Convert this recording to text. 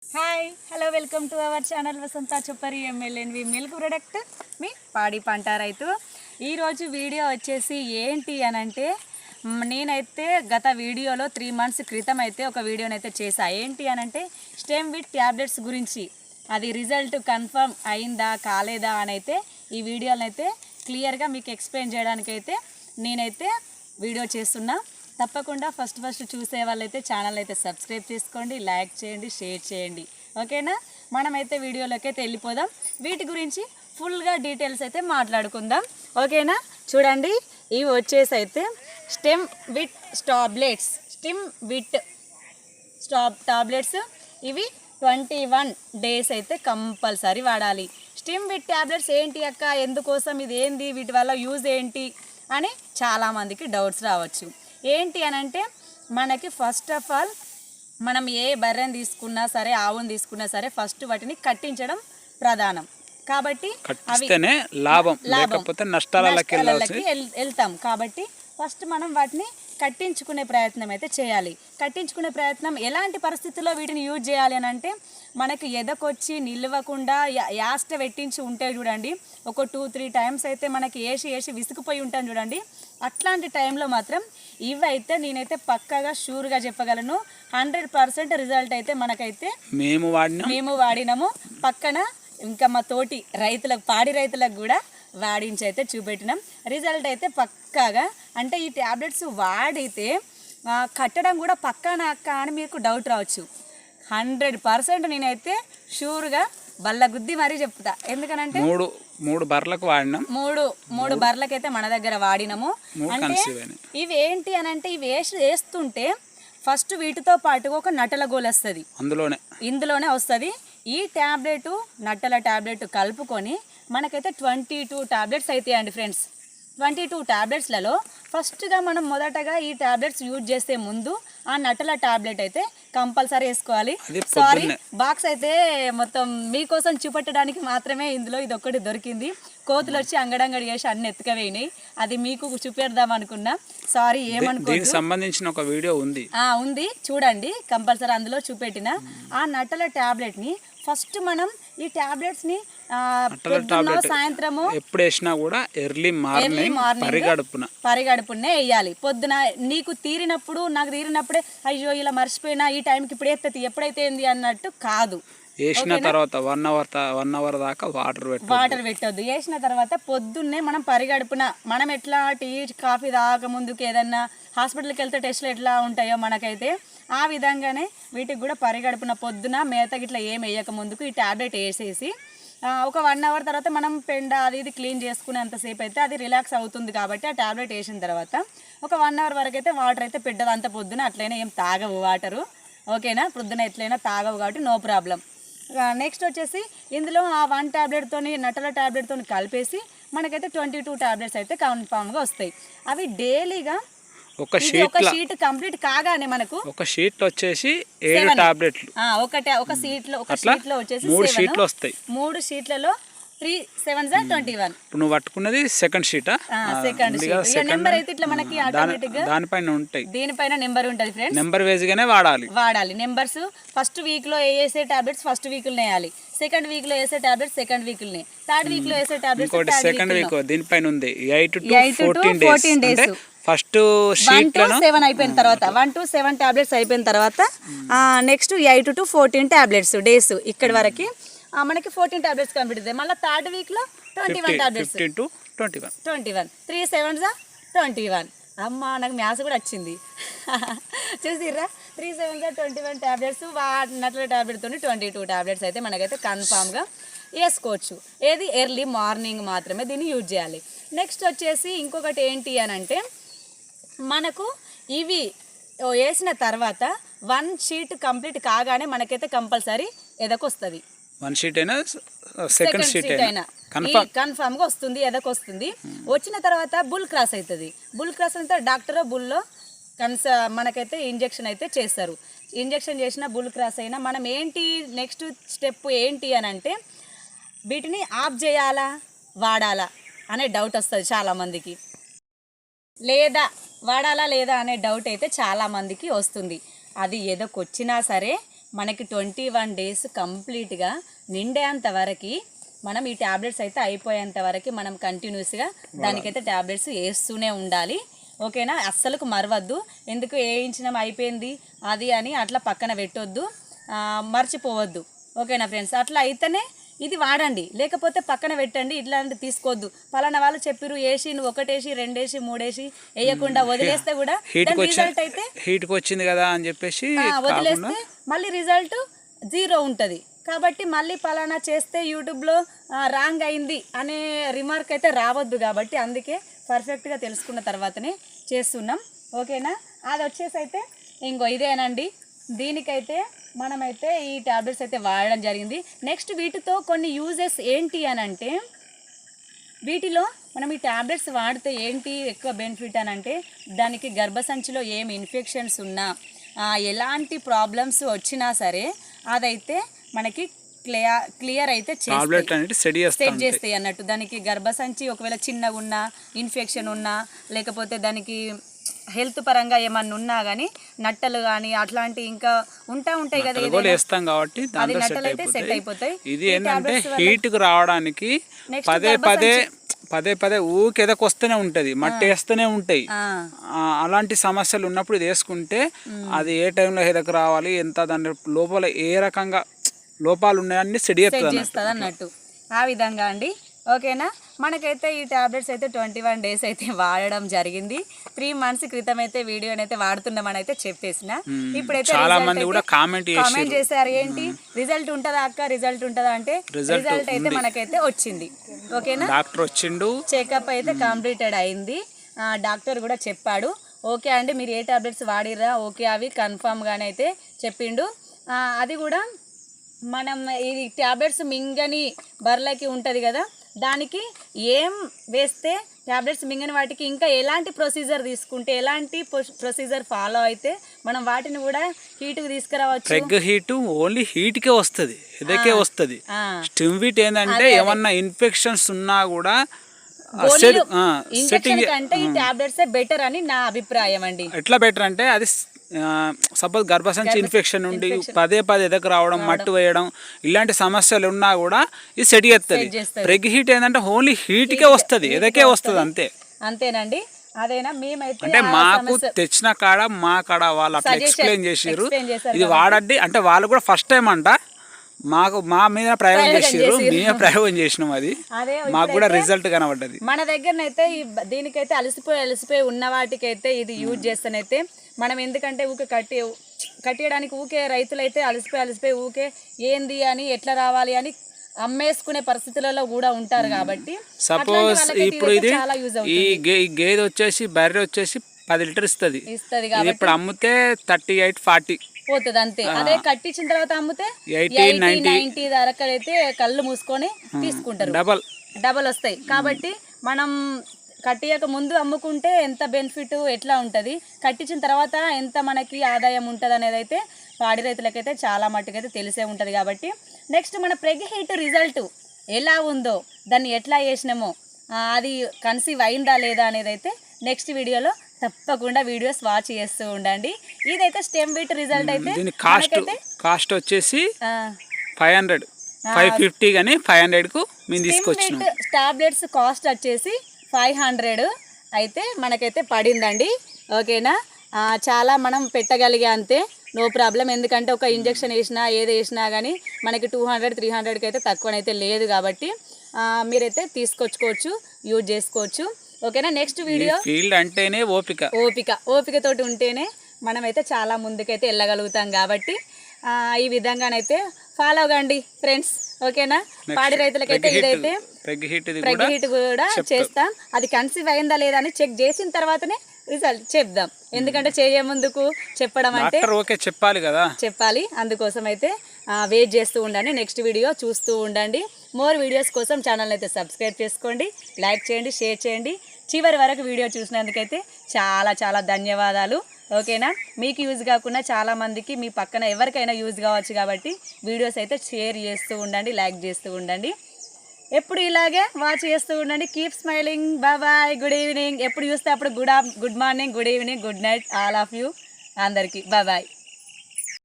Hi hello welcome to our channel Vasantha Choppari MLNV milk product మీ పాడి పంట రైతు. ఈరోజు వీడియో వచ్చేసి ఏంటి అని అంటే నేనైతే గత వీడియోలో 3 months క్రితం అయితే ఒక వీడియోనైతే చేసా. ఏంటి అని అంటే స్టెమ్ విత్ ట్యాబ్లెట్స్ గురించి, అది రిజల్ట్ కన్ఫర్మ్ అయిందా కాలేదా అని అయితే ఈ వీడియోని అయితే క్లియర్గా మీకు ఎక్స్ప్లెయిన్ చేయడానికైతే నేనైతే వీడియో చేస్తున్నా. తప్పకుండా ఫస్ట్ చూసే వాళ్ళైతే ఛానల్ అయితే సబ్స్క్రైబ్ చేసుకోండి, లైక్ చేయండి, షేర్ చేయండి. ఓకేనా, మనమైతే వీడియోలోకి అయితే వెళ్ళిపోదాం. వీటి గురించి ఫుల్గా డీటెయిల్స్ అయితే మాట్లాడుకుందాం. ఓకేనా, చూడండి ఇవి వచ్చేసి అయితే స్టెమ్ విత్ టాబ్లెట్స్. ఇవి 21 days అయితే కంపల్సరీ వాడాలి. స్టెమ్ విత్ టాబ్లెట్స్ ఏంటి అక్క, ఎందుకోసం, ఇది ఏంది, వీటి వల్ల యూజ్ ఏంటి అని చాలామందికి డౌట్స్ రావచ్చు. ఏంటి అని అంటే మనకి ఫస్ట్ ఆఫ్ ఆల్ మనం ఏ బర్రెని తీసుకున్నా సరే, ఆవుని తీసుకున్నా సరే, ఫస్ట్ వాటిని కట్టించడం ప్రధానం. కాబట్టి కట్టిస్తేనే లాభం, లేకపోతే నష్టాలకి వెళ్తాం. కాబట్టి ఫస్ట్ మనం వాటిని కట్టించుకునే ప్రయత్నం అయితే చేయాలి. కట్టించుకునే ప్రయత్నం ఎలాంటి పరిస్థితుల్లో వీటిని యూజ్ చేయాలి అని అంటే, మనకి ఎదకొచ్చి నిలవకుండా యాస్ట పెట్టించి ఉంటే చూడండి, ఒక 2-3 times అయితే మనకి వేసి విసుకుపోయి ఉంటాను చూడండి. అట్లాంటి టైంలో మాత్రం ఇవైతే నేనైతే పక్కాగా షూర్గా చెప్పగలను, 100% రిజల్ట్ అయితే మనకైతే మేము వాడినాము. పక్కన ఇంకా మా తోటి రైతులకు, పాడి రైతులకు కూడా వాడించి అయితే చూపెట్టినాం. రిజల్ట్ అయితే పక్కాగా. అంటే ఈ ట్యాబ్లెట్స్ వాడితే కట్టడం కూడా పక్కాన అక్క అని మీకు డౌట్ రావచ్చు. 100% నేనైతే షూర్గా బల్ల గుద్ది మరీ చెప్తా. ఎందుకనంటే మూడు బర్లకు వాడినాం. మూడు బర్లకైతే మన దగ్గర వాడినాము. అంటే ఇవి ఏంటి అని అంటే ఇవి వేస్తుంటే ఫస్ట్ వీటితో పాటు ఒక నటల గోలు వస్తుంది, ఇందులోనే వస్తుంది. ఈ ట్యాబ్లెట్ నట్టల ట్యాబ్లెట్ కలుపుకొని మనకైతే 22 tablets అవుతాయండి ఫ్రెండ్స్. 22 tabletsలలో ఫస్ట్గా మనం మొదటగా ఈ ట్యాబ్లెట్స్ యూజ్ చేసే ముందు ఆ నటల ట్యాబ్లెట్ అయితే కంపల్సరీ వేసుకోవాలి. సారీ, బాక్స్ అయితే మొత్తం మీకోసం చూపెట్టడానికి మాత్రమే ఇందులో ఇది ఒక్కటి దొరికింది. కోతులు వచ్చి అంగడంగడి చేసి అన్ని ఎత్తుకవేయినాయి, అది మీకు చూపెడదాం అనుకున్నా. సారీ, ఏమనుకోండి. సంబంధించిన ఒక వీడియో ఉంది చూడండి, కంపల్సరీ అందులో చూపెట్టిన ఆ నటల ట్యాబ్లెట్ని ఫస్ట్ మనం ఈ ట్యాబ్లెట్స్ని సాయంత్రము ఎప్పుడు వేసినా కూడా ఎర్లీ మార్నింగ్ పరిగడుపునే వేయాలి. పొద్దున నీకు తీరినప్పుడు, నాకు తీరినప్పుడే అయ్యో ఇలా మర్చిపోయినా ఈ టైంకి ఇప్పుడు ఎప్పుడైతే ఏంది అన్నట్టు కాదు. వేసిన తర్వాత 1 hour దాకా వాటర్ పెట్టొద్దు. వేసిన తర్వాత పొద్దున్నే మనం పరిగడుపున, మనం ఎట్లా టీ కాఫీ తాగక ముందుకు ఏదన్నా హాస్పిటల్కి వెళ్తే టెస్ట్లు ఎట్లా ఉంటాయో మనకైతే ఆ విధంగానే వీటికి కూడా పరిగడుపున పొద్దున మేతకి ఇట్లా ఏం వేయక ముందుకు ఈ ట్యాబ్లెట్ వేసేసి ఒక 1 hour తర్వాత మనం పెండ అది ఇది క్లీన్ చేసుకునేంతసేపు అయితే అది రిలాక్స్ అవుతుంది. కాబట్టి ఆ ట్యాబ్లెట్ వేసిన తర్వాత ఒక 1 hour వరకు అయితే వాటర్ అయితే పెట్టదు. అంత పొద్దున అట్లయినా ఏం తాగవు వాటరు. ఓకేనా, పొద్దున ఎట్లయినా తాగవు కాబట్టి నో ప్రాబ్లం. నెక్స్ట్ వచ్చేసి ఇందులో ఆ 1 tabletతోని నటల ట్యాబ్లెట్తో కలిపేసి మనకైతే 22 tablets అయితే కన్ఫామ్గా వస్తాయి. అవి డైలీగా ఒక షీట్ కంప్లీట్ కాగానే మనకు ఒక షీట్ వచ్చేసి 7 టాబ్లెట్లు, ఒక షీట్లో వచ్చేసి 3 షీట్లు వస్తాయి. 3 షీట్లలో 3 7 21. ఇప్పుడు నువ్వు పట్టుకున్నది సెకండ్ షీటా? నెంబర్ అయితే ఇట్లా మనకి ఆటోమేటిక్ గా దానిపైన ఉంటాయి, దీనిపైన నెంబర్ ఉంటుంది ఫ్రెండ్స్. నెంబర్ వైజ్ గానే వాడాలి. నెంబర్స్ ఫస్ట్ వీక్ లో వేసే టాబ్లెట్స్ ఫస్ట్ వీక్ లో వేయాలి, సెకండ్ వీక్ లో వేసే టాబ్లెట్స్ సెకండ్ వీక్ లో, థర్డ్ వీక్ లో వేసే టాబ్లెట్స్ సెకండ్ వీక్. దీనిపైన ఉంది 8 to 14 days. ఫస్ట్ షీట్ 7 అయిపోయిన తర్వాత 1 to 7 టాబ్లెట్స్ అయిపోయిన తర్వాత నెక్స్ట్ 8 to 14 టాబ్లెట్స్ డేస్. ఇక్కడ వరకు మనకి 14 టాబ్లెట్స్ కంప్లీట్ అవుతాయి. మళ్ళీ థర్డ్ వీక్ లో 21 టాబ్లెట్స్, 15 to 21. 3 7s 21. అమ్మ, నాకు మ్యాథ్స్ కూడా వచ్చింది చూసిర్రా. 3 7s 21 టాబ్లెట్స్. నట్ల ట్యాబ్లెట్తో 22 టాబ్లెట్స్ అయితే మనకైతే కన్ఫామ్గా వేసుకోవచ్చు. ఏది ఎర్లీ మార్నింగ్ మాత్రమే దీన్ని యూజ్ చేయాలి. నెక్స్ట్ వచ్చేసి ఇంకొకటి ఏంటి అని అంటే, మనకు ఇవి వేసిన తర్వాత 1 షీట్ కంప్లీట్ కాగానే మనకైతే కంపల్సరీ ఎదకొస్తుంది. 1 షీట్ అయినా సెకండ్ షీట్ అయినా కన్ఫామ్గా వస్తుంది, ఎదకొస్తుంది. వచ్చిన తర్వాత బుల్ క్రాస్ అవుతుంది. బుల్ క్రాస్ అంటే డాక్టర్ బుల్లో మనకైతే ఇంజెక్షన్ అయితే చేస్తారు. ఇంజెక్షన్ చేసిన బుల్ క్రాస్ అయినా మనం ఏంటి నెక్స్ట్ స్టెప్ ఏంటి అని అంటే, వీటిని ఆఫ్ చేయాలా వాడాలా అనే డౌట్ వస్తుంది చాలామందికి, లేదా వాడాలా లేదా అనే డౌట్ అయితే చాలామందికి వస్తుంది. అది ఎదకొచ్చినా సరే మనకి 21 డేస్ కంప్లీట్గా నిండేంత వరకు మనం ఈ ట్యాబ్లెట్స్ అయితే అయిపోయేంత వరకు మనం కంటిన్యూస్గా దానికైతే ట్యాబ్లెట్స్ వేస్తూనే ఉండాలి. ఓకేనా, అస్సలకు మరవద్దు. ఎందుకు వేయించడం అయిపోయింది అది అని అట్లా పక్కన పెట్టొద్దు, మర్చిపోవద్దు. ఓకేనా ఫ్రెండ్స్, అట్లా అయితేనే ఇది వాడండి, లేకపోతే పక్కన పెట్టండి. ఇట్లాంటి తీసుకోవద్దు. పలానా వాళ్ళు చెప్పారు వేసి నువ్వు 1 వేసి 2 వేసి 3 వేసి వేయకుండా వదిలేస్తే కూడా రిజల్ట్ అయితే హీట్కి వచ్చింది కదా అని చెప్పేసి వదిలేస్తే మళ్ళీ రిజల్ట్ 0 ఉంటుంది. కాబట్టి మళ్ళీ పలానా చేస్తే యూట్యూబ్లో రాంగ్ అయింది అనే రిమార్క్ అయితే రావద్దు. కాబట్టి అందుకే పర్ఫెక్ట్గా తెలుసుకున్న తర్వాతనే చేస్తున్నాం. ఓకేనా, అది వచ్చేసి అయితే ఇంకో ఇదేనండి. దీనికైతే మనమైతే ఈ ట్యాబ్లెట్స్ అయితే వాడడం జరిగింది. నెక్స్ట్ వీటితో కొన్ని యూజెస్ ఏంటి అని అంటే, వీటిలో మనం ఈ ట్యాబ్లెట్స్ వాడితే ఏంటి ఎక్కువ బెనిఫిట్ అని అంటే, దానికి గర్భసంచిలో ఏం ఇన్ఫెక్షన్స్ ఉన్నా ఎలాంటి ప్రాబ్లమ్స్ వచ్చినా సరే అదైతే మనకి క్లియర్ అయితే సెట్ చేస్తాయి అన్నట్టు. దానికి గర్భసంచి ఒకవేళ చిన్నగా ఉన్నా, ఇన్ఫెక్షన్ ఉన్నా, లేకపోతే దానికి హెల్త్ పరంగా ఏమన్నా ఉన్నా కానీ నట్టలు కానీ అట్లాంటి ఇంకా ఉంటాయి కదా, అది నట్టలు అయితే సెట్ అయిపోతాయి. ఇది ఏంటంటే హీట్కి రావడానికి పదే ఊరికి ఎదకొస్తూనే ఉంటుంది, మట్టి వేస్తూనే ఉంటాయి. అలాంటి సమస్యలు ఉన్నప్పుడు ఇది వేసుకుంటే అది ఏ టైంలో ఎదకు రావాలి, ఎంత దాని లోపల ఏ రకంగా లోపాలు ఉన్నాయని సెట్ చేస్తుంది అన్నట్టు. ఆ విధంగా అండి. ఓకేనా, మనకైతే ఈ ట్యాబ్లెట్స్ అయితే 21 డేస్ అయితే వాడడం జరిగింది. 3 మంత్స్ క్రితం అయితే వీడియోని అయితే వాడుతున్నామని అయితే చెప్పేసిన. ఇప్పుడైతే చాలా మంది కూడా కామెంట్ చేశారు, ఏంటి రిజల్ట్ ఉంటుందా అక్క, రిజల్ట్ ఉంటుందా అంటే రిజల్ట్ అయితే మనకైతే వచ్చింది. ఓకేనా, డాక్టర్ వచ్చిండు, చెకప్ అయితే కంప్లీటెడ్ అయింది. డాక్టర్ కూడా చెప్పాడు, ఓకే అండి మీరు ఏ ట్యాబ్లెట్స్ వాడిరా, ఓకే అవి కన్ఫామ్గానే అయితే చెప్పిండు. అది కూడా మనం ఈ ట్యాబ్లెట్స్ మింగని బర్లకి ఉంటుంది కదా, దానికి ఏం వేస్తే ట్యాబ్లెట్స్ మింగని వాటికి ఇంకా ఎలాంటి ప్రొసీజర్ తీసుకుంటే, ఎలాంటి ప్రొసీజర్ ఫాలో అయితే మనం వాటిని కూడా హీట్కి తీసుకురావచ్చు. ప్రెగ్ హీట్ ఓన్లీ హీట్కే వస్తుంది, ఇదకే వస్తుంది. స్టిమ్ హీట్ ఏంటంటే ఏమన్నా ఇన్ఫెక్షన్స్ ఉన్నా కూడా ఇన్ఫెక్షన్ కంటే ఈ ట్యాబ్లెట్స్ బెటర్ అని నా అభిప్రాయం అండి. ఎట్లా బెటర్ అంటే, అది సపోజ్ గర్భసంచి ఇన్ఫెక్షన్ ఉండి పదే ఎదకు రావడం, మట్టు వేయడం, ఇలాంటి సమస్యలు ఉన్నా కూడా ఇది సెట్ చేస్తుంది. ప్రెగ్ హీట్ ఏంటంటే ఓన్లీ హీట్కే వస్తుంది, ఎదకే వస్తుంది, అంతేనండి. అదేనా మేమైతే అంటే మాకు తెచ్చిన కాడ మా కాడ వాళ్ళు అట్లా ఎక్స్ప్లెయిన్ చేసారు, ఇది వాడండి అంటే. వాళ్ళు కూడా ఫస్ట్ టైం అంట మా మీద ప్రయోగం చేసారు, మేమే ప్రయోగం చేసినాం. అది మాకు కూడా రిజల్ట్ కనబడ్డది. మన దగ్గరనైతే దీనికైతే అలసిపోయి ఉన్న వాటికైతే ఇది యూజ్ చేస్తానైతే మనం, ఎందుకంటే ఊకే కట్టేయడానికి ఊకే రైతులైతే అలసిపోయి ఊకే ఏంది అని ఎట్లా రావాలి అని అమ్మేసుకునే పరిస్థితులలో కూడా ఉంటారు. కాబట్టి సపోజ్ ఇప్పుడు ఇది ఈ గేదె వచ్చేసి బర్రె వచ్చేసి 10 లీటర్ ఇస్తుంది. ఇప్పుడు అమ్మితే 38-40 పోతుంది అంతే. అదే కట్టించిన తర్వాత అమ్మితే 80-90 ధరకైతే కళ్ళు మూసుకొని తీసుకుంటారు, డబల్ వస్తాయి. కాబట్టి మనం కట్టియక ముందు అమ్ముకుంటే ఎంత బెనిఫిట్ ఎట్లా ఉంటుంది, కట్టించిన తర్వాత ఎంత మనకి ఆదాయం ఉంటుంది అనేది అయితే పాడి రైతులకైతే చాలా మట్టుకైతే తెలిసే ఉంటుంది. కాబట్టి నెక్స్ట్ మన ప్రెగ్ హీట్ రిజల్ట్ ఎలా ఉందో, దాన్ని ఎట్లా చేసినామో, అది కన్సీవ్ అయిందా లేదా అనేది అయితే నెక్స్ట్ వీడియోలో తప్పకుండా వీడియోస్ వాచ్ చేస్తూ ఉండండి. ఇదైతే స్టెమ్ వీట్ రిజల్ట్ అయితే కాస్ట్ వచ్చేసి 550 కానీ 500కు మేము తీసుకొచ్చాం. టాబ్లెట్స్ కాస్ట్ వచ్చేసి 500 అయితే మనకైతే పడిందండి. ఓకేనా, చాలా మనం పెట్టగలిగే అంతే, నో ప్రాబ్లం. ఎందుకంటే ఒక ఇంజెక్షన్ వేసినా ఏది వేసినా కానీ మనకి 200-300కి అయితే తక్కువనైతే లేదు. కాబట్టి మీరైతే తీసుకొచ్చుకోవచ్చు, యూజ్ చేసుకోవచ్చు. ఓకేనా, నెక్స్ట్ వీడియో ఫీల్డ్ అంటేనే ఓపికతోటి ఉంటేనే మనమైతే చాలా ముందుకైతే వెళ్ళగలుగుతాం. కాబట్టి ఈ విధంగానైతే ఫాలో కండి ఫ్రెండ్స్. ఓకేనా, పాడి రైతులకైతే ఇదైతే ప్రెగ్ హీట్ కూడా చేస్తాం. అది కన్సీవ్ అయిందా లేదా అని చెక్ చేసిన తర్వాతనే రిజల్ట్ చెప్దాం. ఎందుకంటే చేయే ముందుకు చెప్పడం అంటే చెప్పాలి. అందుకోసం అయితే వెయిట్ చేస్తూ ఉండండి, నెక్స్ట్ వీడియో చూస్తూ ఉండండి. మోర్ వీడియోస్ కోసం ఛానల్ అయితే సబ్స్క్రైబ్ చేసుకోండి, లైక్ చేయండి, షేర్ చేయండి. చివరి వరకు వీడియో చూసినందుకైతే చాలా ధన్యవాదాలు. ఓకేనా, మీకు యూజ్ కాకుండా చాలామందికి మీ పక్కన ఎవరికైనా యూజ్ కావచ్చు. కాబట్టి వీడియోస్ అయితే షేర్ చేస్తూ ఉండండి, లైక్ చేస్తూ ఉండండి. ఎప్పుడు ఇలాగే వాచ్ చేస్తూ ఉండండి. Keep smiling, bye, good evening. ఎప్పుడు చూస్తే అప్పుడు good morning, good evening, good night all of you అందరికీ. బాయ్.